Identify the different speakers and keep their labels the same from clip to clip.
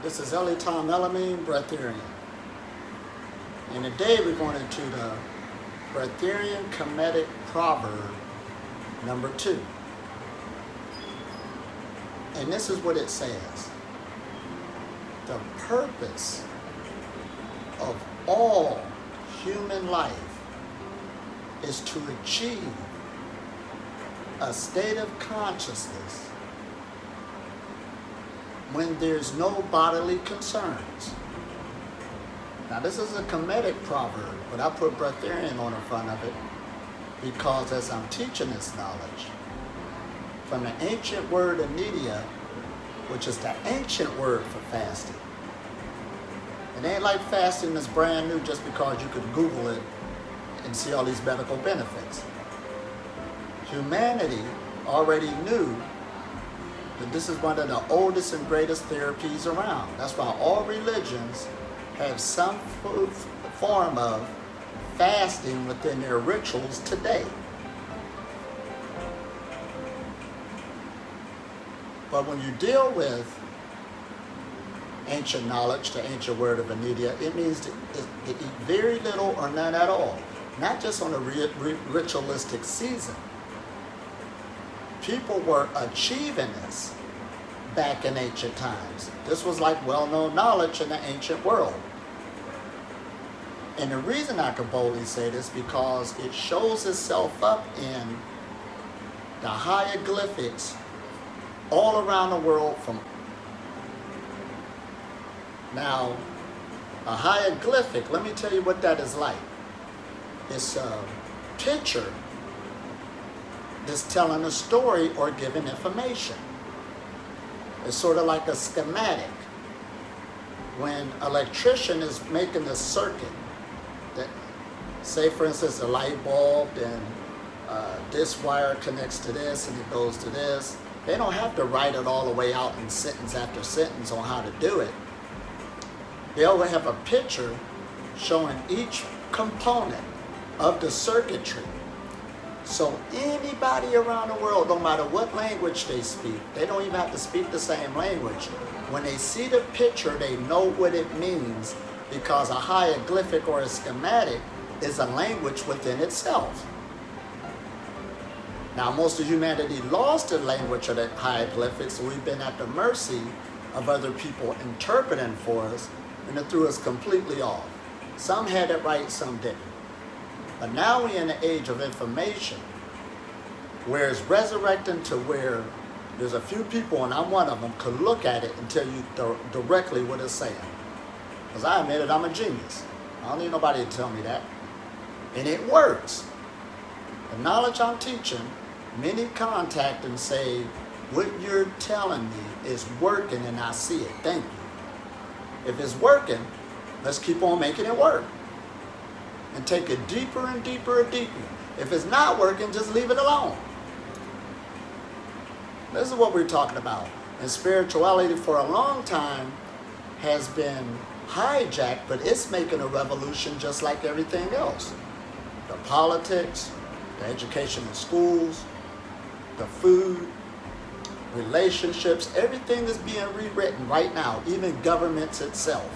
Speaker 1: This is Elitom El-Amin, Breatharian. And today we're going into the Breatharian Kemetic Proverb number 2. And this is what it says. The purpose of all human life is to achieve a state of consciousness when there's no bodily concerns. Now this is a Kemetic proverb, but I put Breatharian on the front of it because as I'm teaching this knowledge, from the ancient word anidia, which is the ancient word for fasting. It ain't like fasting that's brand new just because you could Google it and see all these medical benefits. Humanity already knew that this is one of the oldest and greatest therapies around. That's why all religions have some form of fasting within their rituals today. But when you deal with ancient knowledge, the ancient word of anidia, it means to eat very little or none at all. Not just on a ritualistic season. People were achieving this back in ancient times. This was like well-known knowledge in the ancient world. And the reason I can boldly say this because it shows itself up in the hieroglyphics all around the world. Now, a hieroglyphic, let me tell you what that is like. It's a picture that's telling a story or giving information. It's sort of like a schematic. When an electrician is making a circuit, that, say for instance a light bulb, and this wire connects to this and it goes to this, they don't have to write it all the way out in sentence after sentence on how to do it. They'll have a picture showing each component of the circuitry. So anybody around the world, no matter what language they speak, they don't even have to speak the same language. When they see the picture, they know what it means because a hieroglyphic or a schematic is a language within itself. Now, most of humanity lost the language of the hieroglyphics, so we've been at the mercy of other people interpreting for us, and it threw us completely off. Some had it right, some didn't. But now we're in the age of information, where it's resurrecting to where there's a few people, and I'm one of them, could look at it and tell you directly what it's saying. Because I admit it, I'm a genius. I don't need nobody to tell me that. And it works. The knowledge I'm teaching, many contact and say, what you're telling me is working and I see it. Thank you. If it's working, let's keep on making it work. And take it deeper and deeper and deeper. If it's not working, just leave it alone. This is what we're talking about. And spirituality for a long time has been hijacked, but it's making a revolution just like everything else. The politics, the education in schools, the food, relationships, everything is being rewritten right now, even governments itself.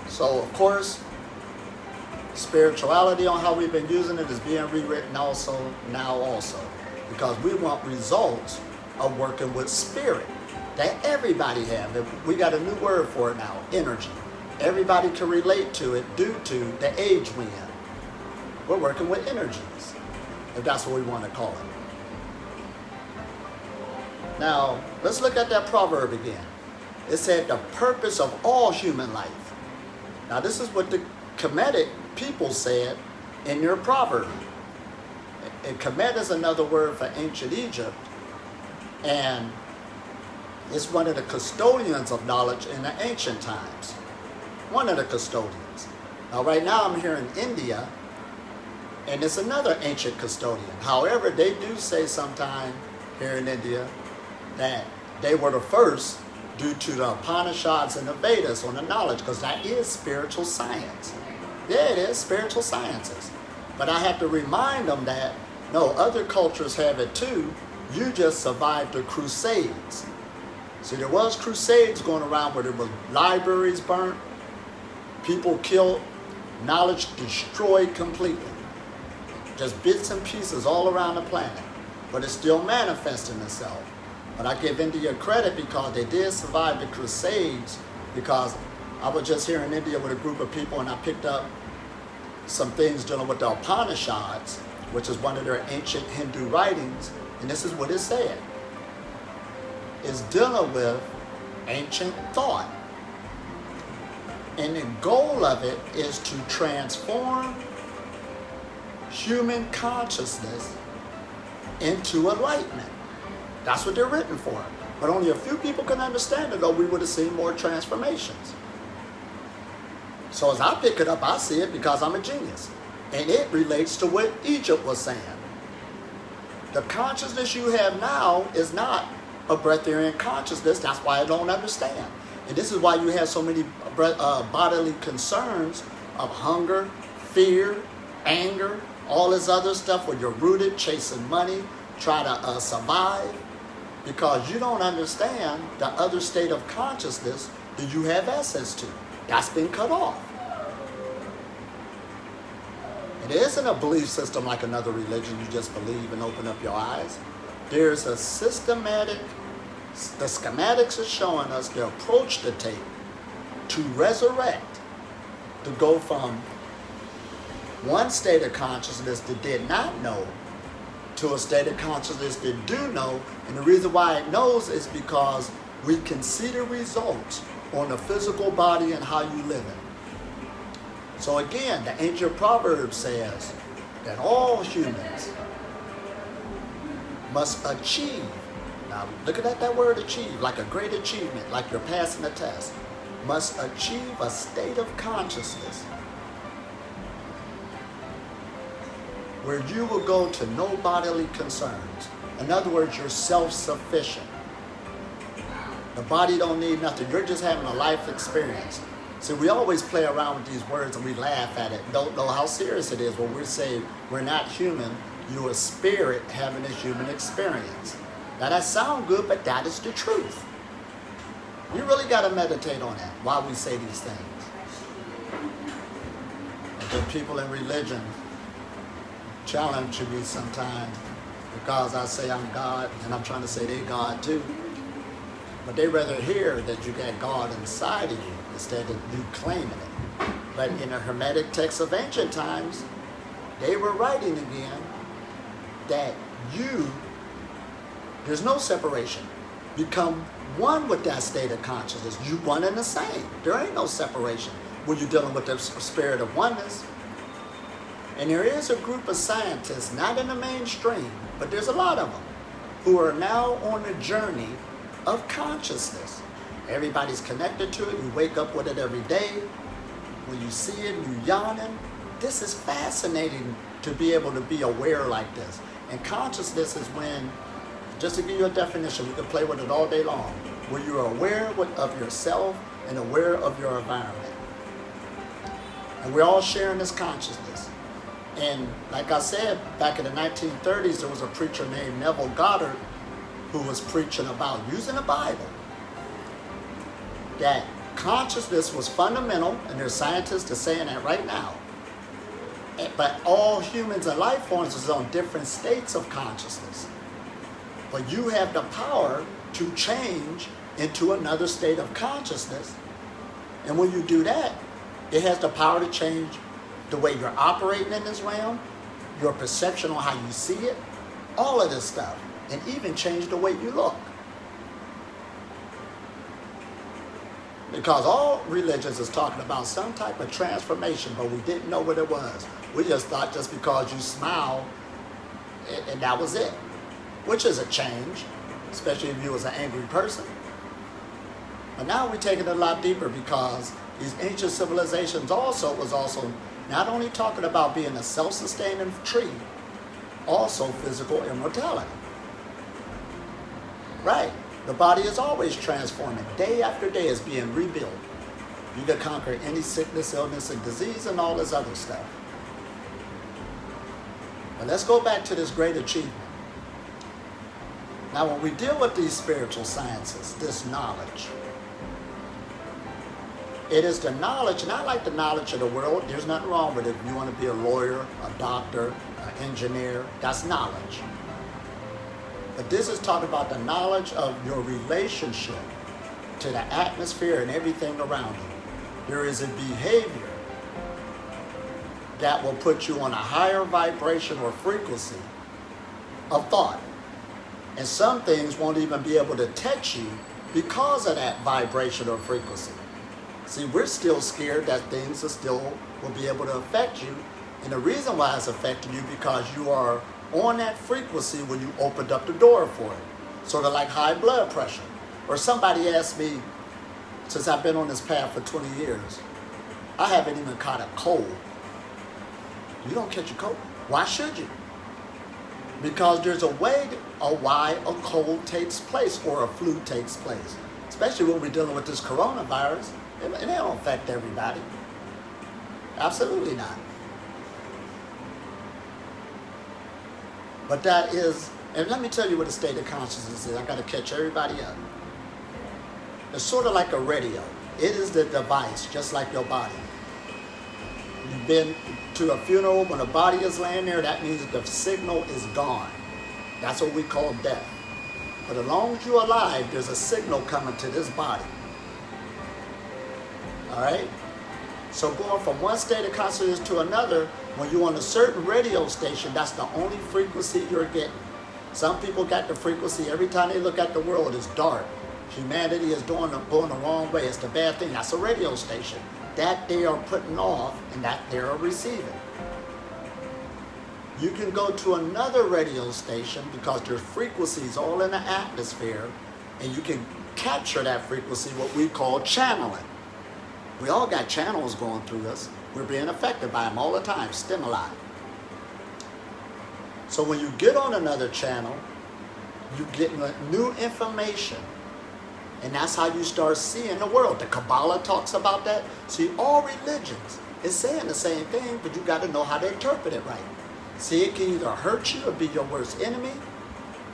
Speaker 1: So, of course, spirituality on how we've been using it is being rewritten now also. Because we want results of working with spirit that everybody have. We got a new word for it now, energy. Everybody can relate to it due to the age we're in. We're working with energies, if that's what we want to call it. Now, let's look at that proverb again. It said the purpose of all human life. Now, this is what the Kemetic people said in your proverb. And Kemet is another word for ancient Egypt, and it's one of the custodians of knowledge in the ancient times. One of the custodians. Now, right now I'm here in India, and it's another ancient custodian. However, they do say sometime here in India that they were the first due to the Upanishads and the Vedas on the knowledge, because that is spiritual science. Yeah, it is spiritual sciences. But I have to remind them that, no, other cultures have it too. You just survived the Crusades. See, there was crusades going around where there were libraries burnt, people killed, knowledge destroyed completely. Just bits and pieces all around the planet. But it's still manifesting itself. But I give India credit because they did survive the crusades, because I was just here in India with a group of people and I picked up some things dealing with the Upanishads, which is one of their ancient Hindu writings, and this is what it said. It's dealing with ancient thought. And the goal of it is to transform human consciousness into enlightenment. That's what they're written for. But only a few people can understand it, or we would have seen more transformations. So as I pick it up, I see it because I'm a genius. And it relates to what Egypt was saying. The consciousness you have now is not a breatharian consciousness. That's why I don't understand. And this is why you have so many bodily concerns of hunger, fear, anger, all this other stuff where you're rooted, chasing money, trying to survive, because you don't understand the other state of consciousness that you have access to. That's been cut off. It isn't a belief system like another religion you just believe and open up your eyes. There's a systematic, the schematics are showing us the approach to take to resurrect, to go from one state of consciousness that did not know to a state of consciousness that do know. And the reason why it knows is because we can see the results on the physical body and how you live it. So again, the ancient proverb says that all humans must achieve. Now look at that word achieve, like a great achievement, like you're passing a test. Must achieve a state of consciousness where you will go to no bodily concerns. In other words, you're self-sufficient. The body don't need nothing. You're just having a life experience. See, we always play around with these words and we laugh at it. Don't know how serious it is when we say we're not human. You're a spirit having a human experience. Now that sounds good, but that is the truth. You really got to meditate on that while we say these things. And the people in religion challenge me sometimes because I say I'm God and I'm trying to say they're God too. But they rather hear that you got God inside of you instead of you claiming it. But in the Hermetic texts of ancient times, they were writing again that there's no separation. Become one with that state of consciousness. You one and the same. There ain't no separation when you're dealing with the spirit of oneness. And there is a group of scientists, not in the mainstream, but there's a lot of them, who are now on a journey of consciousness. Everybody's connected to it. You wake up with it every day. When you see it, you yawning. This is fascinating to be able to be aware like this. And consciousness is when, just to give you a definition, we can play with it all day long, where you're aware of yourself and aware of your environment. And we're all sharing this consciousness. And like I said, back in the 1930s, there was a preacher named Neville Goddard who was preaching about using the Bible, that consciousness was fundamental, and there's scientists that are saying that right now. But all humans and life forms is on different states of consciousness. But you have the power to change into another state of consciousness. And when you do that, it has the power to change the way you're operating in this realm, your perception on how you see it, all of this stuff, and even change the way you look. Because all religions is talking about some type of transformation, but we didn't know what it was. We just thought just because you smile, and that was it, which is a change, especially if you was an angry person. But now we're taking it a lot deeper, because these ancient civilizations was also not only talking about being a self-sustaining tree, also physical immortality. Right. The body is always transforming. Day after day is being rebuilt. You can conquer any sickness, illness, and disease, and all this other stuff. But let's go back to this great achievement. Now, when we deal with these spiritual sciences, this knowledge, it is the knowledge, not like the knowledge of the world. There's nothing wrong with it. If you want to be a lawyer, a doctor, an engineer, that's knowledge. But this is talking about the knowledge of your relationship to the atmosphere and everything around you. There is a behavior that will put you on a higher vibration or frequency of thought. And some things won't even be able to touch you because of that vibration or frequency. See, we're still scared that things will be able to affect you. And the reason why it's affecting you because you are on that frequency when you opened up the door for it. Sort of like high blood pressure. Or somebody asked me, since I've been on this path for 20 years, I haven't even caught a cold. You don't catch a cold. Why should you? Because there's a way of why a cold takes place or a flu takes place. Especially when we're dealing with this coronavirus. And it don't affect everybody. Absolutely not. But that is, and let me tell you what a state of consciousness is. I got to catch everybody up. It's sort of like a radio. It is the device, just like your body. You've been to a funeral, when a body is laying there, that means that the signal is gone. That's what we call death. But as long as you're alive, there's a signal coming to this body. All right? So going from one state of consciousness to another, when you're on a certain radio station, that's the only frequency you're getting. Some people got the frequency, every time they look at the world, it's dark. Humanity is going the wrong way. It's the bad thing. That's a radio station. That they are putting off and that they are receiving. You can go to another radio station because there's frequencies all in the atmosphere and you can capture that frequency, what we call channeling. We all got channels going through us. We're being affected by them all the time, stimuli. So when you get on another channel, you get new information. And that's how you start seeing the world. The Kabbalah talks about that. See, all religions is saying the same thing, but you got to know how to interpret it right. See, it can either hurt you or be your worst enemy,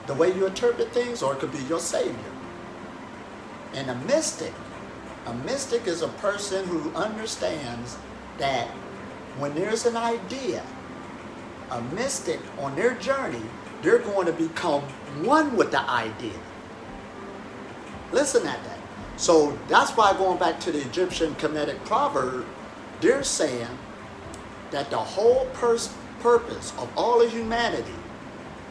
Speaker 1: the way you interpret things, or it could be your savior. And a mystic is a person who understands that when there's an idea, a mystic on their journey, they're going to become one with the idea. Listen at that. So that's why, going back to the Egyptian Kemetic Proverb, they're saying that the whole purpose of all of humanity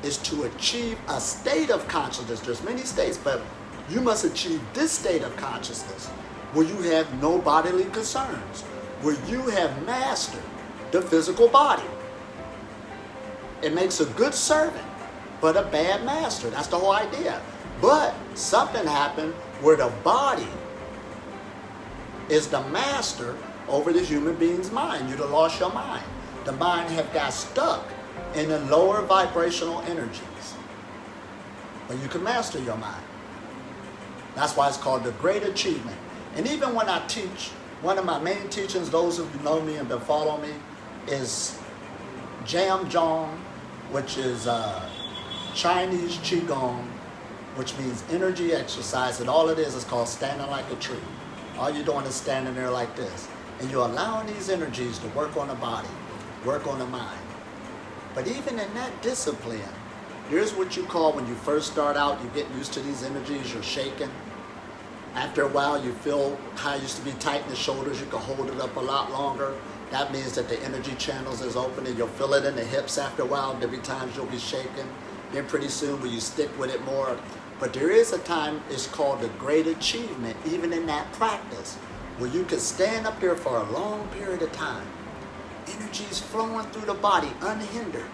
Speaker 1: is to achieve a state of consciousness. There's many states, but you must achieve this state of consciousness where you have no bodily concerns, where you have mastered the physical body. It makes a good servant, but a bad master. That's the whole idea. But something happened where the body is the master over the human being's mind. You'd have lost your mind. The mind have got stuck in the lower vibrational energies. But you can master your mind. That's why it's called the great achievement. And even when I teach, one of my main teachings, those who know me and been following me, is Jam Jong, which is Chinese Qigong, which means energy exercise, and all it is called standing like a tree. All you're doing is standing there like this. And you're allowing these energies to work on the body, work on the mind. But even in that discipline, here's what you call, when you first start out, you get used to these energies, you're shaking. After a while, you feel how it used to be tight in the shoulders, you can hold it up a lot longer. That means that the energy channels is open, and you'll feel it in the hips after a while. There'll be times you'll be shaking. Then pretty soon, when you stick with it more. But there is a time, it's called the great achievement, even in that practice, where you can stand up there for a long period of time. Energy's flowing through the body unhindered.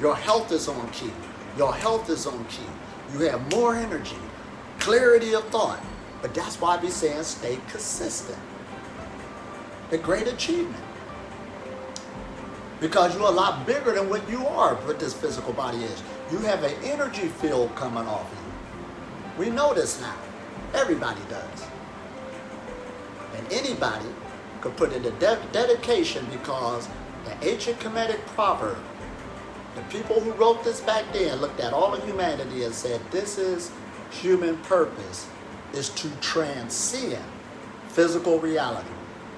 Speaker 1: Your health is on key. Your health is on key. You have more energy, clarity of thought. But that's why I be saying stay consistent. The great achievement. Because you're a lot bigger than what you are, what this physical body is. You have an energy field coming off you. We know this now. Everybody does. And anybody could put in the dedication, because the ancient Kemetic Proverb The people who wrote this back then looked at all of humanity and said, this is human purpose, is to transcend physical reality.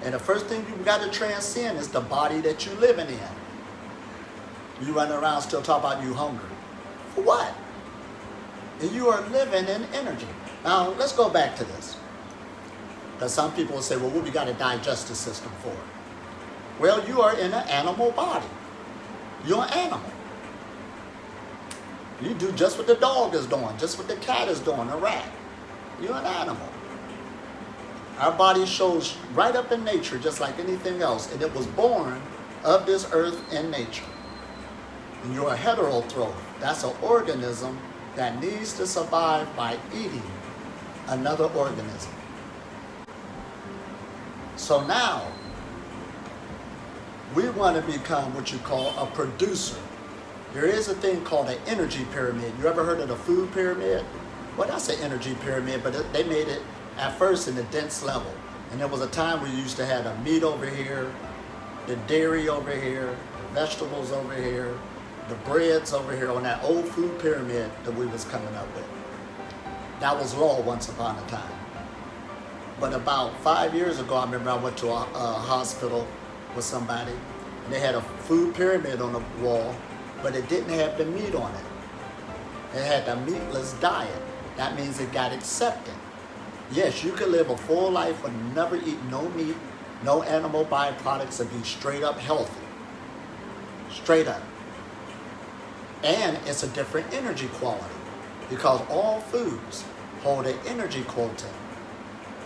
Speaker 1: And the first thing you've got to transcend is the body that you're living in. You running around still talking about you hungry. For what? And you are living in energy. Now, let's go back to this. Because some people will say, well, what we got a digestive system for? Well, you are in an animal body. You're an animal. You do just what the dog is doing, just what the cat is doing, a rat. You're an animal. Our body shows right up in nature just like anything else, and it was born of this earth and nature. And you're a heterotroph. That's an organism that needs to survive by eating another organism. So now, we want to become what you call a producer. There is a thing called an energy pyramid. You ever heard of the food pyramid? Well, that's an energy pyramid, but they made it at first in the dense level. And there was a time where you used to have the meat over here, the dairy over here, the vegetables over here, the breads over here on that old food pyramid that we was coming up with. That was law once upon a time. But about 5 years ago, I remember I went to a hospital with somebody, and they had a food pyramid on the wall, but it didn't have the meat on it. It had the meatless diet. That means it got accepted. Yes, you could live a full life with never eat no meat, no animal byproducts, and be straight up healthy. Straight up. And it's a different energy quality because all foods hold an energy quotient.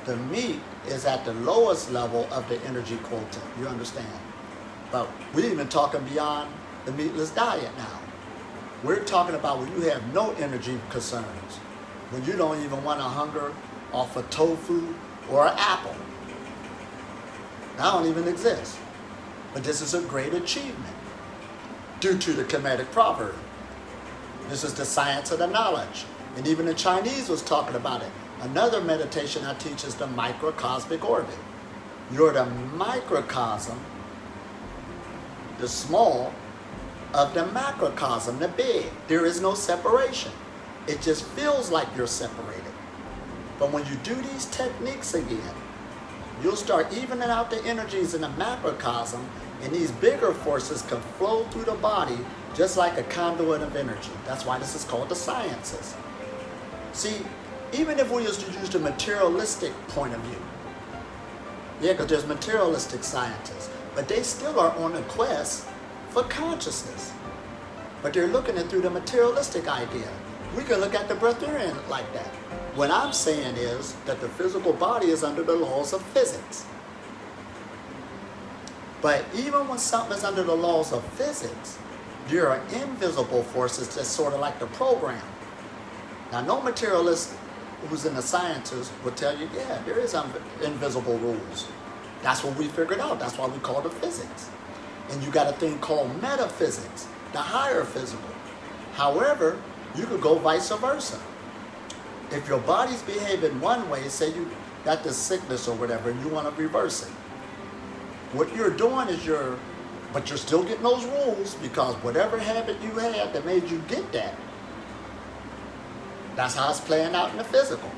Speaker 1: The meat is at the lowest level of the energy quotient, you understand? But we're even talking beyond the meatless diet now. We're talking about when you have no energy concerns, when you don't even want to hunger off of tofu or an apple. That don't even exist. But this is a great achievement due to the Kemetic Proverb. This is the science of the knowledge. And even the Chinese was talking about it. Another meditation I teach is the microcosmic orbit. You're the microcosm, the small, of the macrocosm, the big. There is no separation. It just feels like you're separated. But when you do these techniques again, you'll start evening out the energies in the macrocosm, and these bigger forces can flow through the body just like a conduit of energy. That's why this is called the sciences. See, even if we used to use the materialistic point of view, yeah, because there's materialistic scientists, but they still are on a quest for consciousness. But they're looking at through the materialistic idea. We can look at the Breatharian like that. What I'm saying is that the physical body is under the laws of physics. But even when something is under the laws of physics, there are invisible forces that's sort of like the program. Now, no materialist who's in the sciences will tell you, yeah, there is invisible rules. That's what we figured out. That's why we call it physics. And you got a thing called metaphysics, the higher physical. However, you could go vice versa. If your body's behaving one way, say you got this sickness or whatever, and you want to reverse it. What you're doing is but you're still getting those rules because whatever habit you had that made you get that, that's how it's playing out in the physical.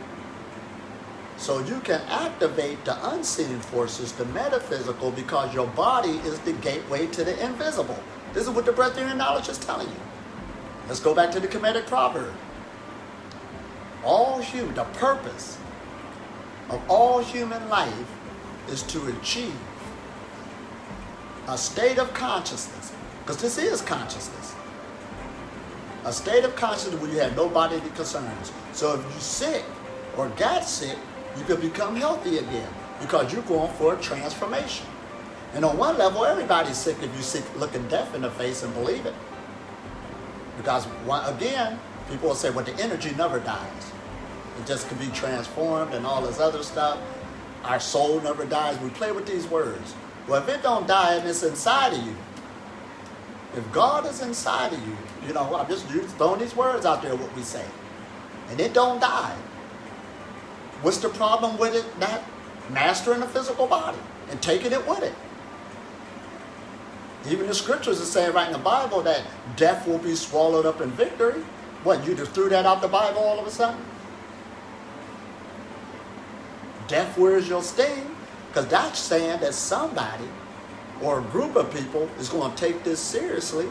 Speaker 1: So you can activate the unseen forces, the metaphysical, because your body is the gateway to the invisible. This is what the Breatharian knowledge is telling you. Let's go back to the Kemetic Proverb. The purpose of all human life is to achieve a state of consciousness, because this is consciousness. A state of consciousness where you have no bodily concerns. So if you're sick or got sick, you could become healthy again because you're going for a transformation. And on one level, everybody's sick if you're sick looking death in the face and believe it. Because, again, people will say, well, the energy never dies. It just can be transformed and all this other stuff. Our soul never dies. We play with these words. Well, if it don't die and it's inside of you, if God is inside of you, I'm just throwing these words out there, what we say, and it don't die, what's the problem with it not mastering the physical body and taking it with it? Even the scriptures are saying right in the Bible that death will be swallowed up in victory. What, you just threw that out the Bible all of a sudden? Death, where's your sting? Because that's saying that somebody or a group of people is going to take this seriously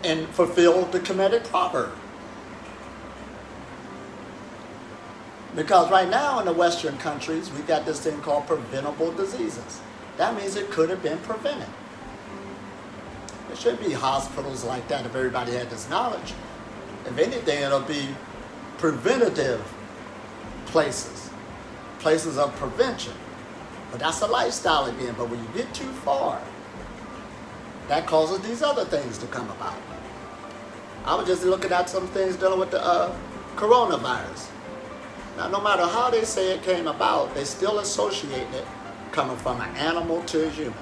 Speaker 1: and fulfill the Kemetic Proverb. Because right now in the Western countries, we got this thing called preventable diseases. That means it could have been prevented. There shouldn't be hospitals like that if everybody had this knowledge. If anything, it'll be preventative places of prevention. But that's a lifestyle again. But when you get too far, that causes these other things to come about. I was just looking at some things dealing with the coronavirus. Now, no matter how they say it came about, they still associate it coming from an animal to a human.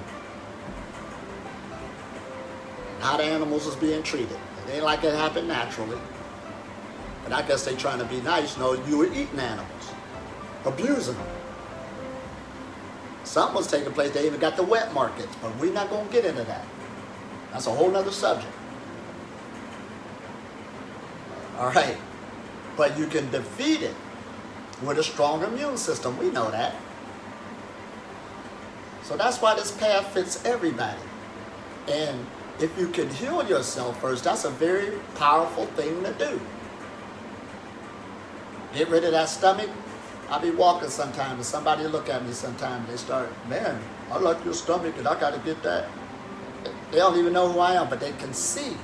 Speaker 1: And how the animals is being treated. It ain't like it happened naturally. But I guess they trying to be nice. You know, you were eating animals, abusing them. Something was taking place. They even got the wet markets, but we're not going to get into that. That's a whole nother subject. All right. But you can defeat it with a strong immune system. We know that. So that's why this path fits everybody. And if you can heal yourself first, that's a very powerful thing to do. Get rid of that stomach. I'll be walking sometime and somebody look at me sometime and they start, man, I like your stomach and I got to get that. They don't even know who I am, but they can see.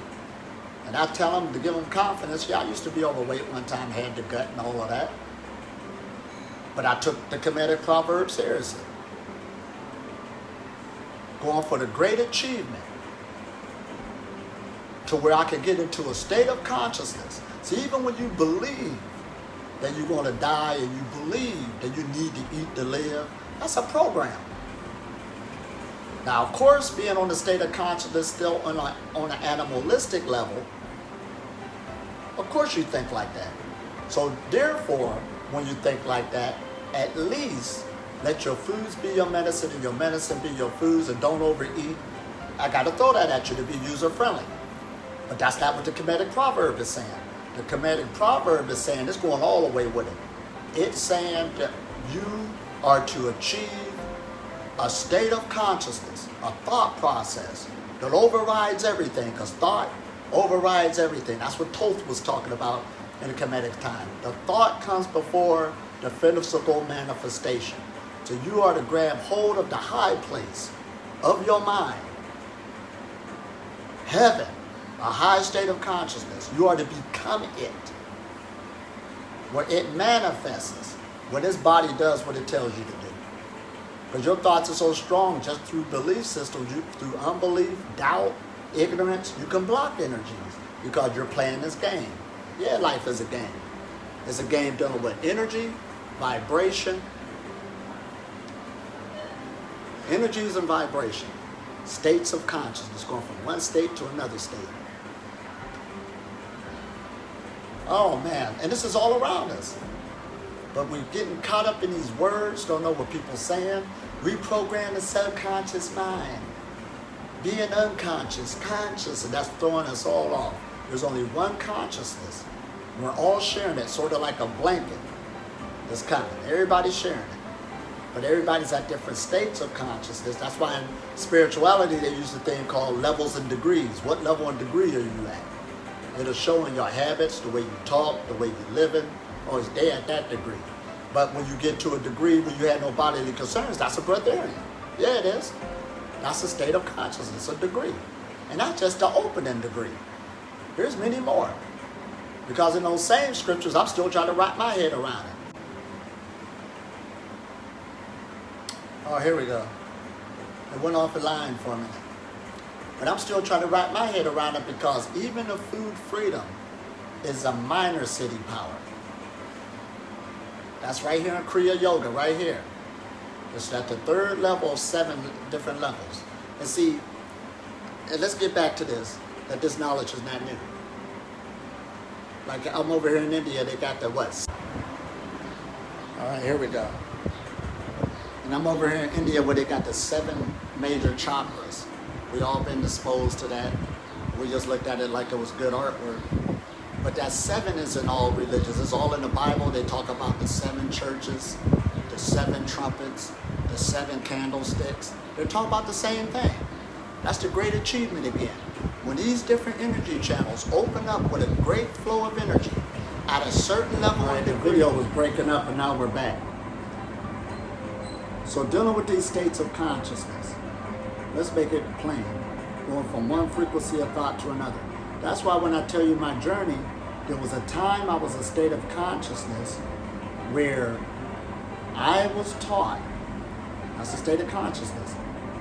Speaker 1: And I tell them to give them confidence. Yeah, I used to be overweight one time, had the gut and all of that. But I took the Kemetic Proverb seriously. Going for the great achievement to where I could get into a state of consciousness. See, even when you believe that you're going to die and you believe that you need to eat to live, that's a program. Now, of course, being on the state of consciousness still on an animalistic level, of course you think like that. So therefore, when you think like that, at least let your foods be your medicine and your medicine be your foods, and don't overeat. I got to throw that at you to be user-friendly. But that's not what the Kemetic Proverb is saying. The Kemetic Proverb is saying, it's going all the way with it. It's saying that you are to achieve a state of consciousness, a thought process that overrides everything, because thought overrides everything. That's what Thoth was talking about in the Kemetic time. The thought comes before the physical manifestation. So you are to grab hold of the high place of your mind, heaven, a high state of consciousness. You are to become it, where it manifests, where this body does what it tells you to do. Because your thoughts are so strong, just through belief systems, through unbelief, doubt, ignorance, you can block energies because you're playing this game. Yeah, life is a game. It's a game dealing with energy, vibration, energies and vibration, states of consciousness, going from one state to another state. Oh man, and this is all around us. But we're getting caught up in these words, don't know what people are saying. Reprogram the subconscious mind. Being unconscious, conscious, and that's throwing us all off. There's only one consciousness. We're all sharing it, sort of like a blanket that's coming. Everybody's sharing it. But everybody's at different states of consciousness. That's why in spirituality they use a thing called levels and degrees. What level and degree are you at? It'll show in your habits, the way you talk, the way you live in, or is they at that degree. But when you get to a degree where you have no bodily concerns, that's a breatharian. Yeah, it is. That's a state of consciousness, a degree. And not just the opening degree. There's many more. Because in those same scriptures, I'm still trying to wrap my head around it. Oh, here we go. It went off the line for a minute. But I'm still trying to wrap my head around it, because even the food freedom is a minor city power. That's right here in Kriya Yoga, right here. It's at the third level of 7 different levels. And see, and let's get back to this, that this knowledge is not new. Like I'm over here in India, they got the what? All right, here we go. And I'm over here in India where they got the 7 major chakras. We all been disposed to that. We just looked at it like it was good artwork. But that 7 is in all religions. It's all in the Bible. They talk about the 7 churches, the 7 trumpets, the 7 candlesticks. They're talking about the same thing. That's the great achievement again. When these different energy channels open up with a great flow of energy at a certain level, the video was breaking up and now we're back. So dealing with these states of consciousness, let's make it plain, going from one frequency of thought to another. That's why when I tell you my journey, there was a time I was a state of consciousness where I was taught, that's a state of consciousness,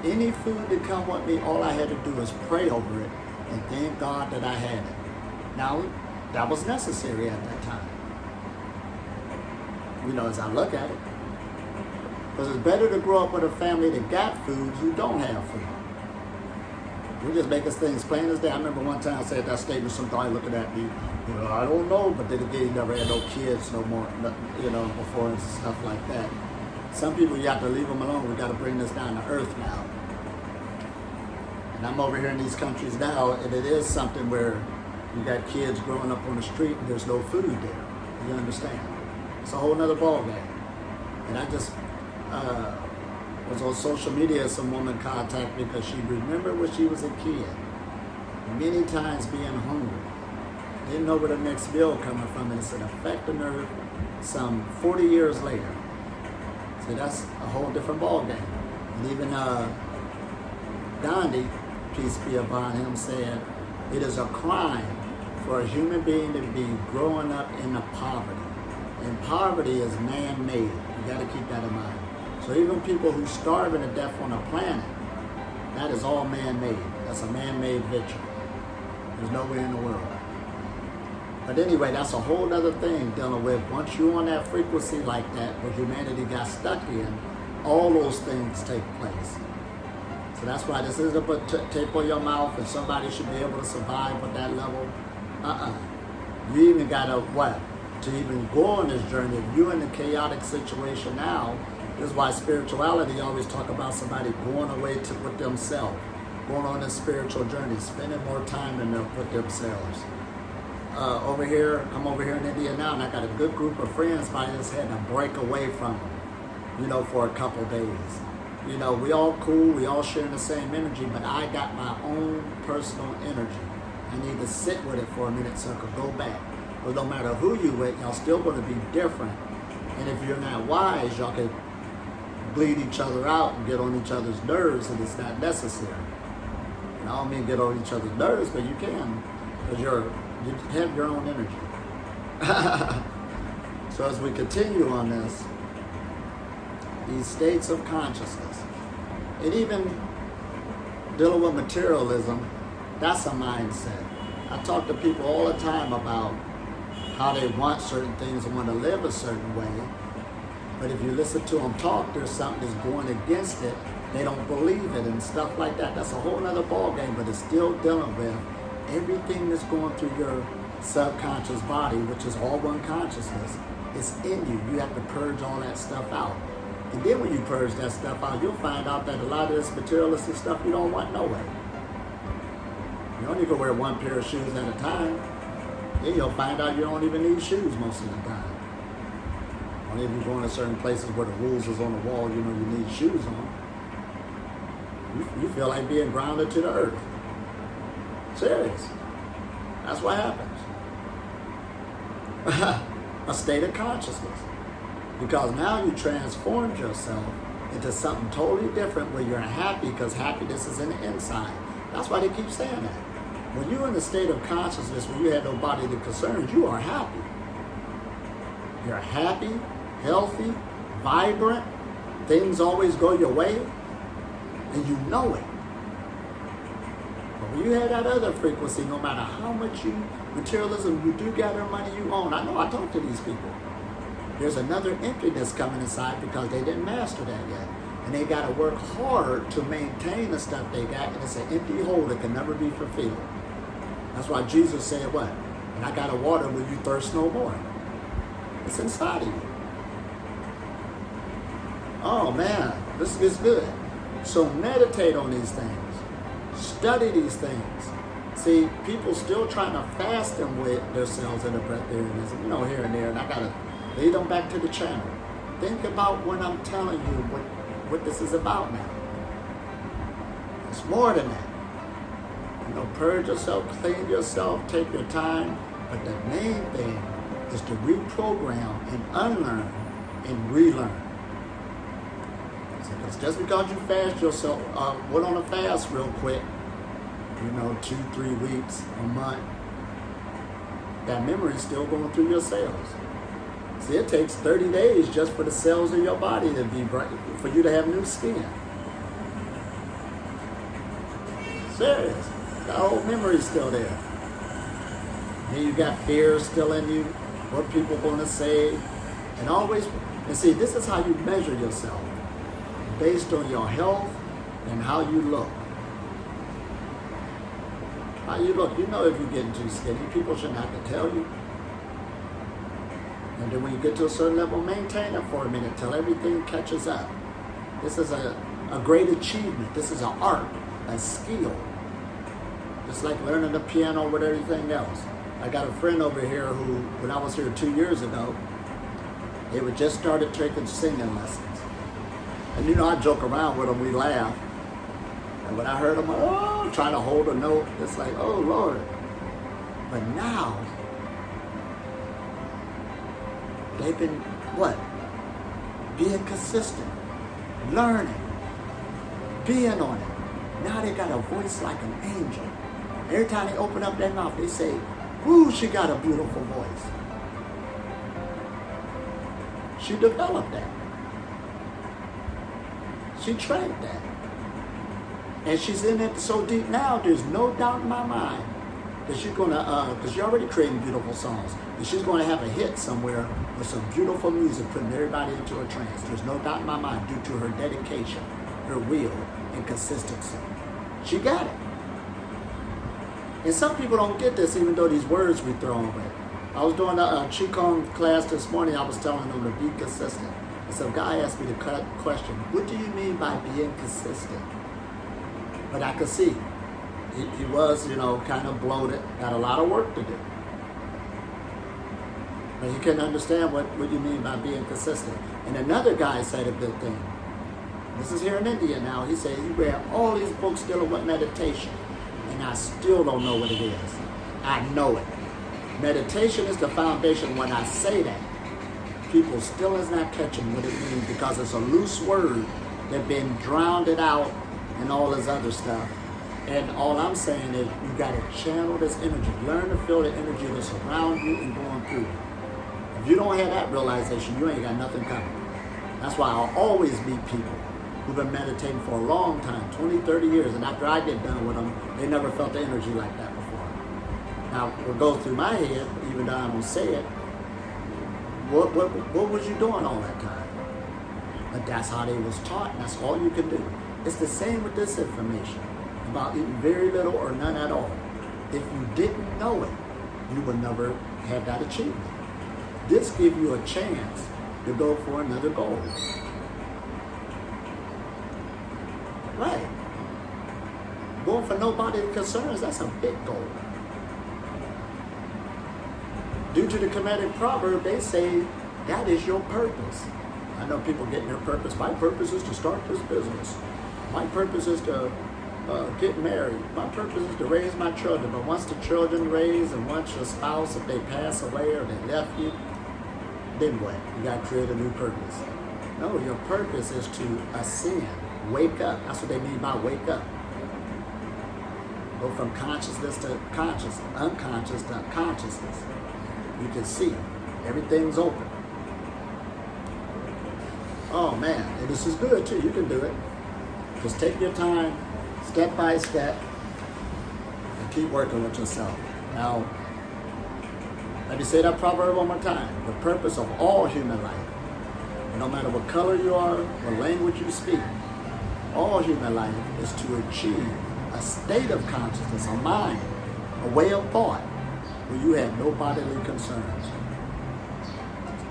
Speaker 1: any food that come with me, all I had to do is pray over it and thank God that I had it. Now, that was necessary at that time. As I look at it. Because it's better to grow up with a family that got food who don't have food. We just make us things plain as day. I remember one time I said that statement, some guy looking at me, I don't know, but then again, he never had no kids no more, before and stuff like that. Some people, you have to leave them alone. We got to bring this down to earth now. And I'm over here in these countries now, and it is something where you got kids growing up on the street and there's no food there. You understand? It's a whole nother ballgame. And I just was on social media, some woman contacted me because she remembered when she was a kid, many times being hungry. Didn't know where the next meal coming from, and it's an affecting her some 40 years later. So that's a whole different ballgame. And even Gandhi, peace be upon him, said, it is a crime for a human being to be growing up in a poverty. And poverty is man-made. You got to keep that in mind. So even people who starving to death on a planet, that is all man-made. That's a man-made victory. There's nowhere in the world. But anyway, that's a whole other thing dealing with. Once you're on that frequency like that, where humanity got stuck in, all those things take place. So that's why this isn't a tape on your mouth and somebody should be able to survive at that level. You even got to, to even go on this journey. If you're in a chaotic situation now, this is why spirituality always talk about somebody going away with themselves, going on a spiritual journey, spending more time with themselves. I'm over here in India now, and I got a good group of friends, but I just had to break away from them, for a couple days. We all cool, we all sharing the same energy, but I got my own personal energy. I need to sit with it for a minute so I could go back. But no matter who you with, y'all still going to be different. And if you're not wise, y'all can bleed each other out and get on each other's nerves, and it's not necessary. And I don't mean get on each other's nerves, but you can, because you have your own energy. So as we continue on this, these states of consciousness, and even dealing with materialism, that's a mindset. I talk to people all the time about how they want certain things and want to live a certain way. But if you listen to them talk, there's something that's going against it. They don't believe it and stuff like that. That's a whole other ballgame, but it's still dealing with everything that's going through your subconscious body, which is all one consciousness. It's in you. You have to purge all that stuff out. And then when you purge that stuff out, you'll find out that a lot of this materialistic stuff you don't want no way. You don't even wear one pair of shoes at a time. Then you'll find out you don't even need shoes most of the time. Only if you're going to certain places where the rules is on the wall, you need shoes on. You feel like being grounded to the earth. Serious. That's what happens. A state of consciousness. Because now you transformed yourself into something totally different where you're happy, because happiness is in the inside. That's why they keep saying that. When you're in a state of consciousness where you have no bodily concerns, you are happy. You're happy, healthy, vibrant. Things always go your way, and you know it. But when you have that other frequency, no matter how much materialism you do gather money you own, I know I talk to these people. There's another emptiness coming inside because they didn't master that yet. And they got to work hard to maintain the stuff they got, and it's an empty hole that can never be fulfilled. That's why Jesus said what? And I got a water where you thirst no more. It's inside of you. Oh man, this is good. So meditate on these things. Study these things. See, people still trying to fast them with themselves in the breatharianism, here and there, and I got to lead them back to the channel. Think about what I'm telling you, what this is about now. It's more than that. Purge yourself, clean yourself, take your time, but the main thing is to reprogram and unlearn and relearn. Because just because you fast yourself, went on a fast real quick, 2-3 weeks, a month, that memory is still going through your cells. See, it takes 30 days just for the cells in your body to be bright, for you to have new skin. Serious. The old memory's still there. And you got fear still in you, what people going to say, and see, this is how you measure yourself, based on your health and how you look. How you look, if you're getting too skinny, people shouldn't have to tell you. And then when you get to a certain level, maintain it for a minute till everything catches up. This is a great achievement. This is an art, a skill. It's like learning the piano with everything else. I got a friend over here who, when I was here 2 years ago, they would just started taking singing lessons. And I joke around with them, we laugh. And when I heard them, trying to hold a note, it's like, oh Lord. But now, they've been, being consistent, learning, being on it. Now they got a voice like an angel. Every time they open up their mouth, they say, "Ooh, she got a beautiful voice." She developed that. She trained that. And she's in it so deep now, there's no doubt in my mind that she's going to, because she's already creating beautiful songs, and she's going to have a hit somewhere with some beautiful music putting everybody into a trance. There's no doubt in my mind due to her dedication, her will, and consistency. She got it. And some people don't get this, even though these words we throw away. I was doing a Qigong class this morning. I was telling them to be consistent. And some guy asked me the question, what do you mean by being consistent? But I could see he was, kind of bloated, got a lot of work to do. But he couldn't understand what you mean by being consistent. And another guy said a good thing. This is here in India now. He said he read all these books dealing with meditation, and I still don't know what it is. I know it. Meditation is the foundation. When I say that, people still is not catching what it means because it's a loose word that been drowned it out and all this other stuff. And all I'm saying is you got to channel this energy. Learn to feel the energy that's around you and going through you. If you don't have that realization, you ain't got nothing coming. That's why I'll always meet people who've been meditating for a long time, 20, 30 years, and after I get done with them, they never felt the energy like that before. Now, what goes through my head, even though I don't say it, what was you doing all that time? But that's how they was taught, and that's all you can do. It's the same with this information about eating very little or none at all. If you didn't know it, you would never have that achievement. This gives you a chance to go for another goal. Right. Going for nobody concerns, that's a big goal. Due to the Kemetic Proverb, they say that is your purpose. I know people getting their purpose. My purpose is to start this business. My purpose is to get married. My purpose is to raise my children. But once the children raise and once your spouse, if they pass away or they left you, then what? You got to create a new purpose. No, your purpose is to ascend, wake up. That's what they mean by wake up. Go from consciousness to consciousness, unconscious to consciousness. You can see everything's open. Oh man, and this is good too. You can do it. Just take your time, step by step, and keep working with yourself. Now, let me say that proverb one more time. The purpose of all human life, and no matter what color you are, what language you speak, all human life is to achieve a state of consciousness, a mind, a way of thought, where you have no bodily concerns.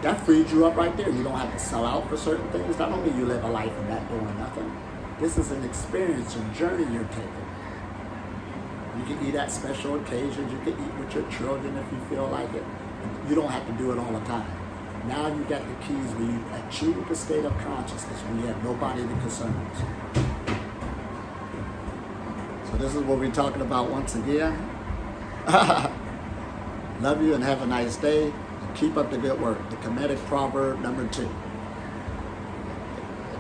Speaker 1: That frees you up right there. You don't have to sell out for certain things. Not only you live a life of not doing nothing, This is an experience, a journey you're taking. You can eat at special occasions. You can eat with your children if you feel like it. You don't have to do it all the time. Now you got the keys where you achieve the state of consciousness when you have nobody to concern you. So this is what we're talking about once again. Love you and have a nice day. And keep up the good work. The Kemetic Proverb number 2.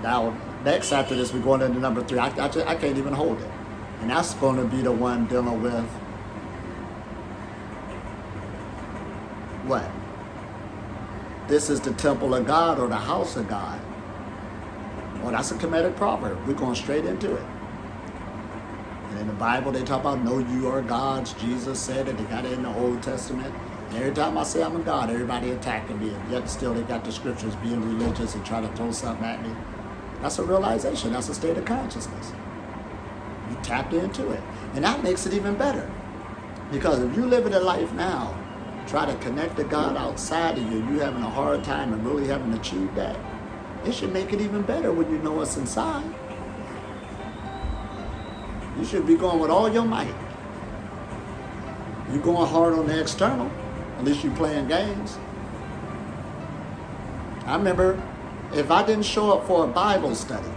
Speaker 1: Now, next after this, we're going into number 3. I can't even hold it. And that's going to be the one dealing with what? This is the temple of God or the house of God. Well, that's a Kemetic proverb. We're going straight into it. And in the Bible, they talk about, know you are gods. Jesus said it. They got it in the Old Testament. And every time I say I'm a God, everybody attacking me. And yet still they got the scriptures being religious and try to throw something at me. That's a realization. That's a state of consciousness. You tapped into it. And that makes it even better. Because if you live in a life now, try to connect to God outside of you, you having a hard time and really haven't achieved that, it should make it even better when you know what's inside. You should be going with all your might. You're going hard on the external, at least you're playing games. I remember if I didn't show up for a Bible study,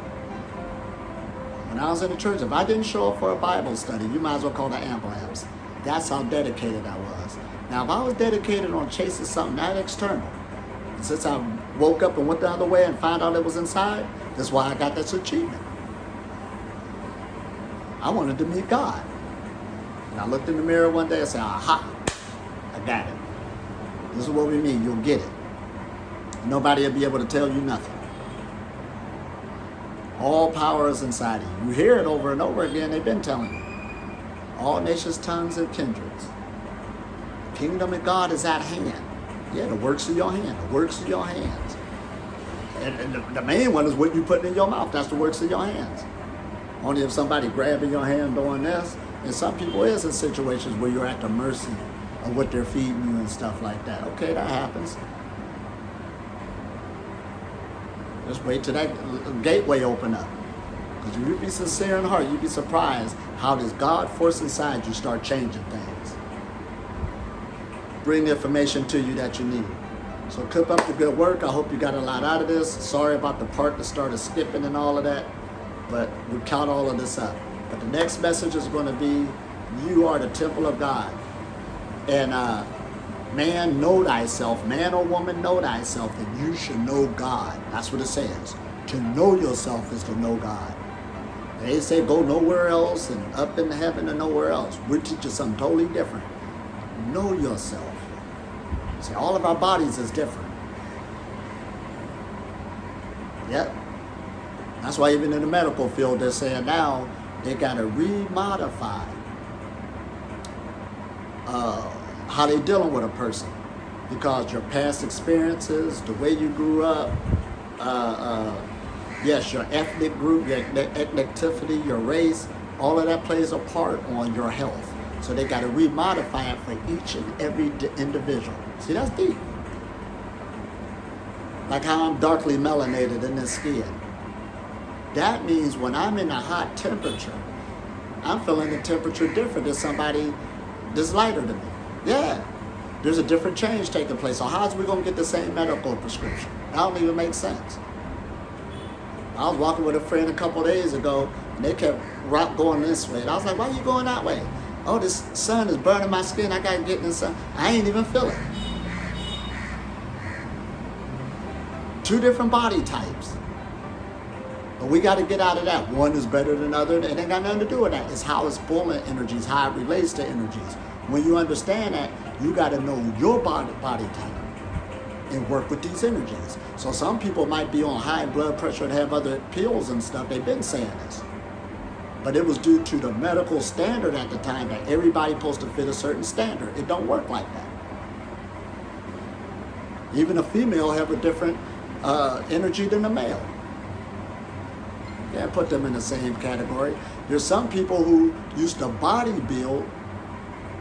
Speaker 1: when I was in the church, if I didn't show up for a Bible study, you might as well call the ambulance. That's how dedicated I was. Now, if I was dedicated on chasing something that external, and since I woke up and went the other way and found out it was inside, that's why I got this achievement. I wanted to meet God. And I looked in the mirror one day and said, aha, I got it. This is what we mean, you'll get it. Nobody will be able to tell you nothing. All power is inside of you. You hear it over and over again, they've been telling you. All nations, tongues, and kindreds. Kingdom of God is at hand. Yeah, the works of your hand, the works of your hands. And the main one is what you put in your mouth. That's the works of your hands. Only if somebody grabbing your hand doing this. And some people is in situations where you're at the mercy of what they're feeding you and stuff like that. Okay, that happens. Just wait till that gateway open up. Because if you be sincere in heart, you'd be surprised how does God force inside you start changing things. Bring the information to you that you need. So keep up the good work. I hope you got a lot out of this. Sorry about the part that started skipping and all of that. But we count all of this up. But the next message is going to be, you are the temple of God. And man, know thyself. Man or woman, know thyself. And you should know God. That's what it says. To know yourself is to know God. They say go nowhere else and up in heaven and nowhere else. We're teaching something totally different. Know yourself. See, all of our bodies is different. Yep. That's why even in the medical field, they're saying now they got to remodify how they're dealing with a person. Because your past experiences, the way you grew up, yes, your ethnic group, your ethnicity, your race, all of that plays a part on your health. So they got to remodify it for each and every individual. See, that's deep. Like how I'm darkly melanated in the skin. That means when I'm in a hot temperature, I'm feeling the temperature different than somebody that's lighter than me. Yeah, there's a different change taking place. So how's we going to get the same medical prescription? That don't even make sense. I was walking with a friend a couple of days ago, and they kept going this way. And I was like, why are you going that way? Oh, this sun is burning my skin. I got to get in the sun. I ain't even feel it. Two different body types. But we got to get out of that. One is better than the other. It ain't got nothing to do with that. It's how it's pulling energies, how it relates to energies. When you understand that, you got to know your body type and work with these energies. So some people might be on high blood pressure and have other pills and stuff. They've been saying this. But it was due to the medical standard at the time that everybody's supposed to fit a certain standard. It don't work like that. Even a female have a different energy than a male. Can't put them in the same category. There's some people who used to bodybuild,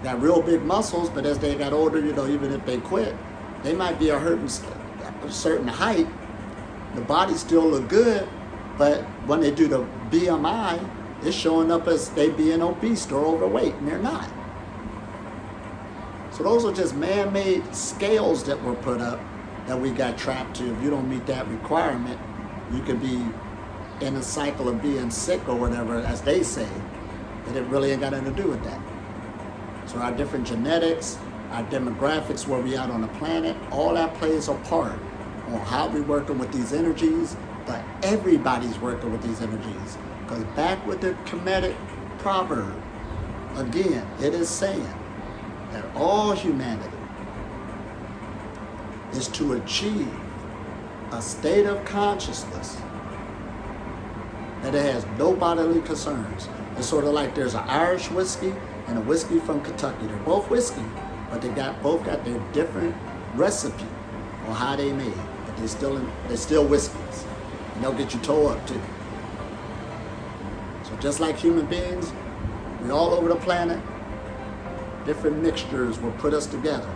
Speaker 1: got real big muscles, but as they got older, even if they quit, they might be a certain height. The body still look good, But when they do the BMI, it's showing up as they being obese or overweight, and they're not. So those are just man-made scales that were put up that we got trapped to. If you don't meet that requirement, you could be in a cycle of being sick or whatever, as they say, but it really ain't got nothing to do with that. So our different genetics, our demographics, where we out on the planet, all that plays a part on how we're working with these energies, but everybody's working with these energies. Because back with the Kemetic Proverb, again, it is saying that all humanity is to achieve a state of consciousness that it has no bodily concerns. It's sort of like there's an Irish whiskey and a whiskey from Kentucky. They're both whiskey, but they both got their different recipe on how they made. But they're still whiskeys. And they'll get you towed up too. So just like human beings, we're all over the planet. Different mixtures will put us together.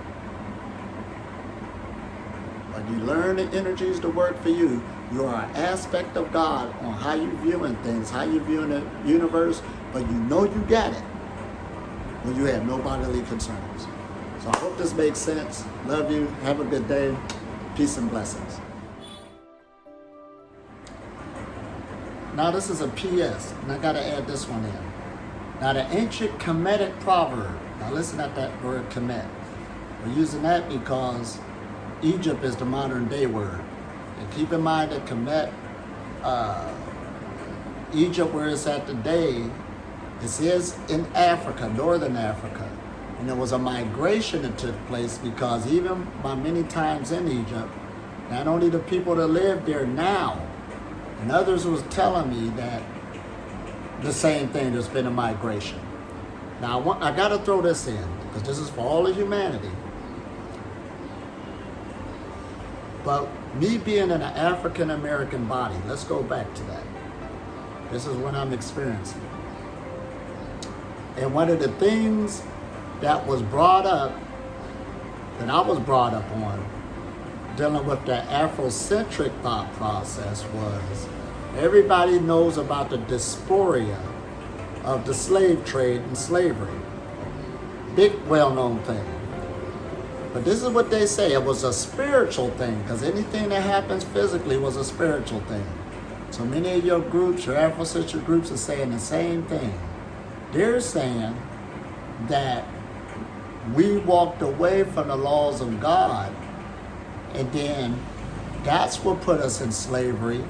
Speaker 1: When you learn the energies to work for you, you are an aspect of God on how you're viewing things, how you're viewing the universe, but you know you got it when you have no bodily concerns. So I hope this makes sense. Love you. Have a good day. Peace and blessings. Now this is a PS, and I got to add this one in. Now the ancient Kemetic Proverb. Now listen at that word Kemet. We're using that because Egypt is the modern day word. And keep in mind that Kemet, Egypt where it's at today, this is in Africa, northern Africa. And there was a migration that took place because even by many times in Egypt, not only the people that live there now, and others was telling me that the same thing, there's been a migration. Now I got to throw this in because this is for all of humanity. But me being in an African American body, let's go back to that. This is what I'm experiencing. And one of the things that was brought up, that I was brought up on, dealing with the Afrocentric thought process was, everybody knows about the dysphoria of the slave trade and slavery. Big, well-known thing. But this is what they say, it was a spiritual thing, because anything that happens physically was a spiritual thing. So many of your groups, your Afrocentric groups, are saying the same thing. They're saying that we walked away from the laws of God, and then that's what put us in slavery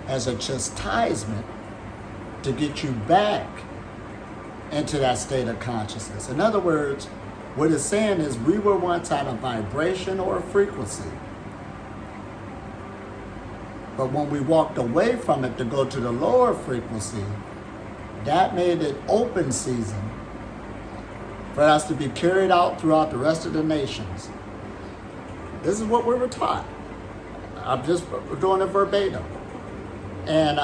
Speaker 1: as a chastisement to get you back into that state of consciousness. In other words, what it's saying is we were once at a vibration or a frequency. But when we walked away from it to go to the lower frequency, that made it open season for us to be carried out throughout the rest of the nations. This is what we were taught. I'm just doing it verbatim. And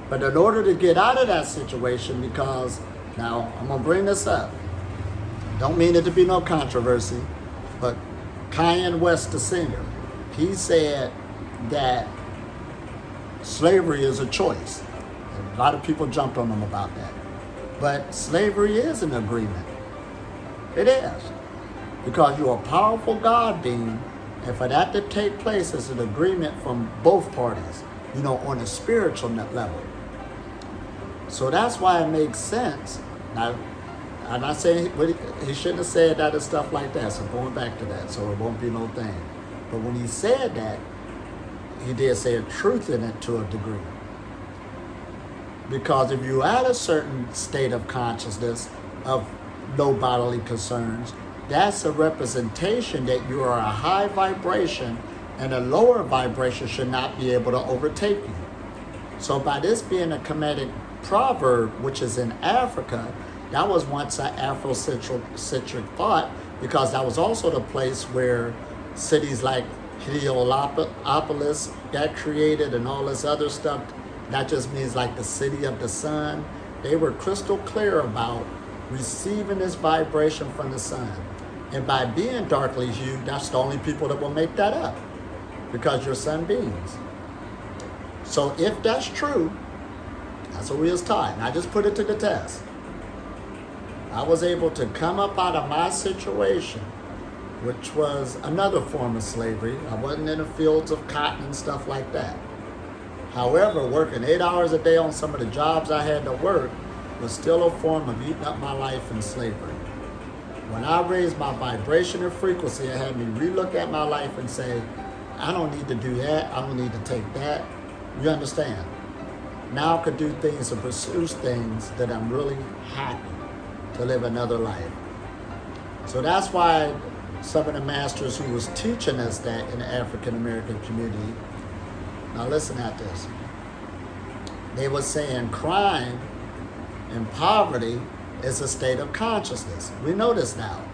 Speaker 1: but in order to get out of that situation, because now I'm gonna bring this up. Don't mean it to be no controversy, but Kanye West, the singer, he said that slavery is a choice. And a lot of people jumped on him about that. But slavery is an agreement. It is. Because you're a powerful God being, and for that to take place is an agreement from both parties, on a spiritual level. So that's why it makes sense. Now, I'm not saying he shouldn't have said that and stuff like that, so going back to that, so it won't be no thing. But when he said that, he did say a truth in it to a degree. Because if you're at a certain state of consciousness of no bodily concerns, that's a representation that you are a high vibration and a lower vibration should not be able to overtake you. So by this being a Kemetic proverb, which is in Africa, that was once an Afrocentric thought, because that was also the place where cities like Heliopolis got created and all this other stuff. That just means like the city of the sun. They were crystal clear about receiving this vibration from the sun. And by being darkly hued, that's the only people that will make that up, because you're sun beings. So if that's true, that's what we was taught. And I just put it to the test. I was able to come up out of my situation, which was another form of slavery. I wasn't in the fields of cotton and stuff like that. However, working 8 hours a day on some of the jobs I had to work was still a form of eating up my life in slavery. When I raised my vibration and frequency, it had me relook at my life and say, I don't need to do that. I don't need to take that. You understand? Now I could do things and pursue things that I'm really happy to live another life. So that's why some of the masters who was teaching us that in the African American community, now listen at this. They were saying crime and poverty is a state of consciousness. We know this now.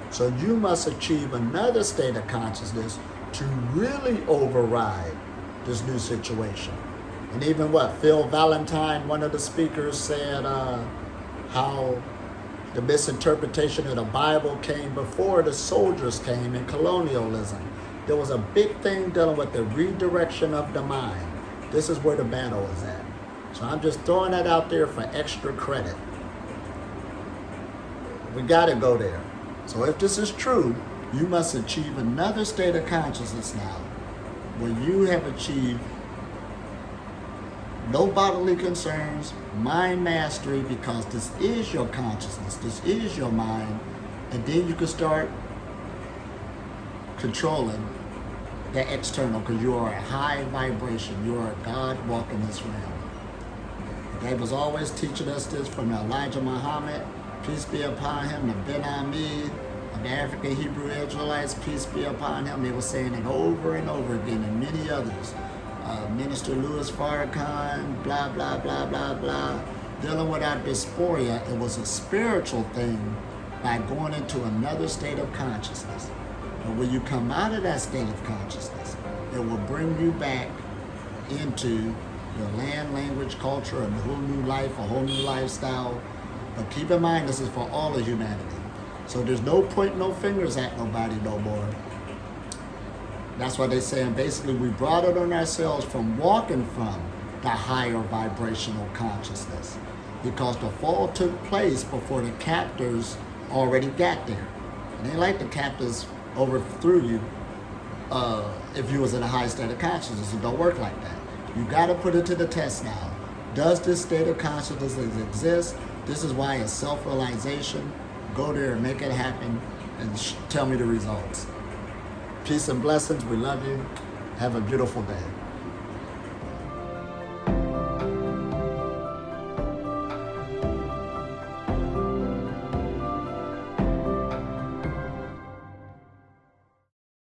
Speaker 1: So you must achieve another state of consciousness to really override this new situation. And even Phil Valentine, one of the speakers, said how the misinterpretation of the Bible came before the soldiers came in colonialism. There was a big thing dealing with the redirection of the mind. This is where the battle is at. So I'm just throwing that out there for extra credit. We got to go there. So if this is true, you must achieve another state of consciousness now, where you have achieved no bodily concerns, mind mastery, because this is your consciousness, this is your mind, and then you can start controlling the external, because you are a high vibration, you are a God walking this realm. They was always teaching us this from Elijah Muhammad, peace be upon him, the Ben Ami, the African Hebrew Israelites, peace be upon him. They were saying it over and over again, and many others. Minister Louis Farrakhan, blah, blah, blah, blah, blah. Dealing with our dysphoria, it was a spiritual thing by going into another state of consciousness. But when you come out of that state of consciousness, it will bring you back into your land, language, culture, a whole new life, a whole new lifestyle. But keep in mind, this is for all of humanity. So there's no point, no fingers at nobody no more. That's why they're saying basically we brought it on ourselves from walking from the higher vibrational consciousness, because the fall took place before the captors already got there. It ain't like the captors overthrew you if you was in a high state of consciousness. It don't work like that. You got to put it to the test now. Does this state of consciousness exist? This is why it's self-realization. Go there and make it happen and tell me the results. Peace and blessings. We love you. Have a beautiful day.